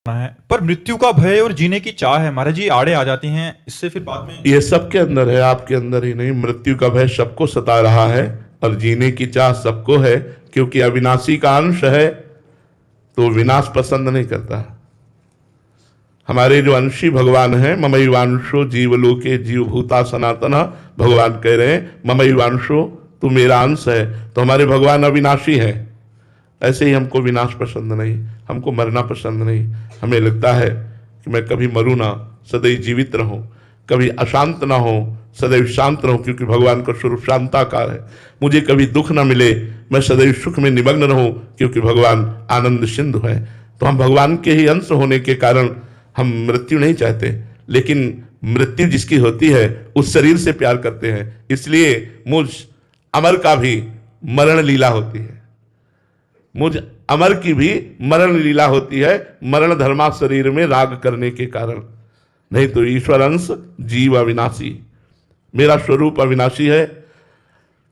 है पर मृत्यु का भय और जीने की चाह है महाराज जी आड़े आ जाती हैं इससे फिर बाद में। ये सबके अंदर है, आपके अंदर ही नहीं। मृत्यु का भय सबको सता रहा है और जीने की चाह सबको है, क्योंकि अविनाशी का अंश है तो विनाश पसंद नहीं करता। हमारे जो अंशी भगवान हैं, ममैवांशो जीवलोके जीवभूता सनातन, भगवान कह रहे हैं ममैवांशो तू मेरा अंश है, तो हमारे भगवान अविनाशी है। ऐसे ही हमको विनाश पसंद नहीं, हमको मरना पसंद नहीं। हमें लगता है कि मैं कभी मरूं ना, सदैव जीवित रहूं, कभी अशांत ना हो, सदैव शांत रहूं, क्योंकि भगवान का स्वरूप शांताकार है। मुझे कभी दुख ना मिले, मैं सदैव सुख में निमग्न रहूं, क्योंकि भगवान आनंद सिंधु है। तो हम भगवान के ही अंश होने के कारण हम मृत्यु नहीं चाहते, लेकिन मृत्यु जिसकी होती है उस शरीर से प्यार करते हैं। इसलिए मुझ अमर का भी मरण लीला होती है, मुझ अमर की भी मरण लीला होती है, मरण धर्मा शरीर में राग करने के कारण। नहीं तो ईश्वर अंश जीव अविनाशी, मेरा स्वरूप अविनाशी है।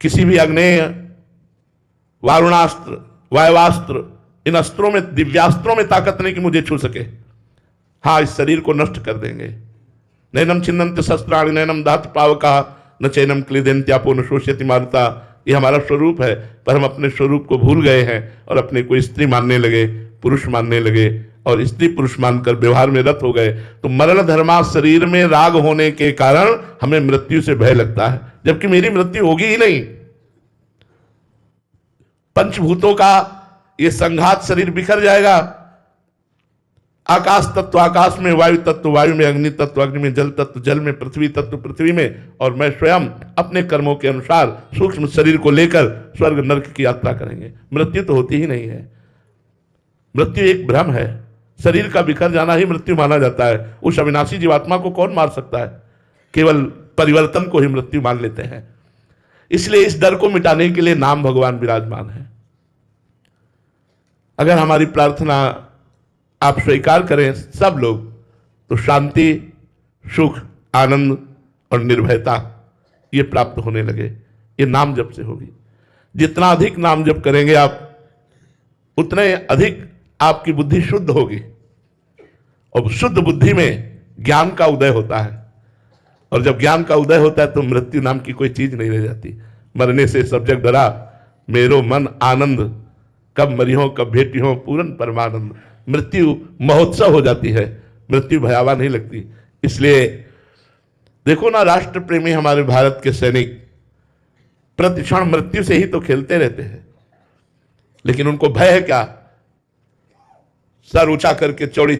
किसी भी अग्नेय, वारुणास्त्र, वायवास्त्र, इन अस्त्रों में, दिव्यास्त्रों में ताकत नहीं कि मुझे छू सके। हाँ, इस शरीर को नष्ट कर देंगे। नैनम छिन्नन्ति शस्त्राणि नैनम दात पावका न चैनम क्लेदेन्त्यापो न शोष्यति मारुता। ये हमारा स्वरूप है, पर हम अपने स्वरूप को भूल गए हैं और अपने को स्त्री मानने लगे, पुरुष मानने लगे और स्त्री पुरुष मानकर व्यवहार में रत हो गए। तो मरण धर्मा शरीर में राग होने के कारण हमें मृत्यु से भय लगता है, जबकि मेरी मृत्यु होगी ही नहीं। पंचभूतों का ये संघात शरीर बिखर जाएगा। आकाश तत्व आकाश में, वायु तत्व वायु में, अग्नि तत्व अग्नि में, जल तत्व जल में, पृथ्वी तत्व पृथ्वी में, और मैं स्वयं अपने कर्मों के अनुसार सूक्ष्म शरीर को लेकर स्वर्ग नरक की यात्रा करेंगे। मृत्यु तो होती ही नहीं है। मृत्यु एक भ्रम है, शरीर का बिखर जाना ही मृत्यु माना जाता है। उस अविनाशी जीवात्मा को कौन मार सकता है? केवल परिवर्तन को ही मृत्यु मान लेते हैं। इसलिए इस डर को मिटाने के लिए नाम भगवान विराजमान है। अगर हमारी प्रार्थना आप स्वीकार करें सब लोग, तो शांति, सुख, आनंद और निर्भयता ये प्राप्त होने लगे। ये नाम जप से होगी। जितना अधिक नाम जप करेंगे आप, उतने अधिक आपकी बुद्धि शुद्ध होगी, और शुद्ध बुद्धि में ज्ञान का उदय होता है। और जब ज्ञान का उदय होता है तो मृत्यु नाम की कोई चीज नहीं रह जाती। मरने से सब जग डरा, मेरो मन आनंद, कब मरी हो कब भेटी हो पूर्ण परमानंद। मृत्यु महोत्सव हो जाती है, मृत्यु भयावह नहीं लगती। इसलिए देखो ना, राष्ट्र प्रेमी हमारे भारत के सैनिक प्रतिक्षण मृत्यु से ही तो खेलते रहते हैं, लेकिन उनको भय है क्या? सर ऊंचा करके चौड़ी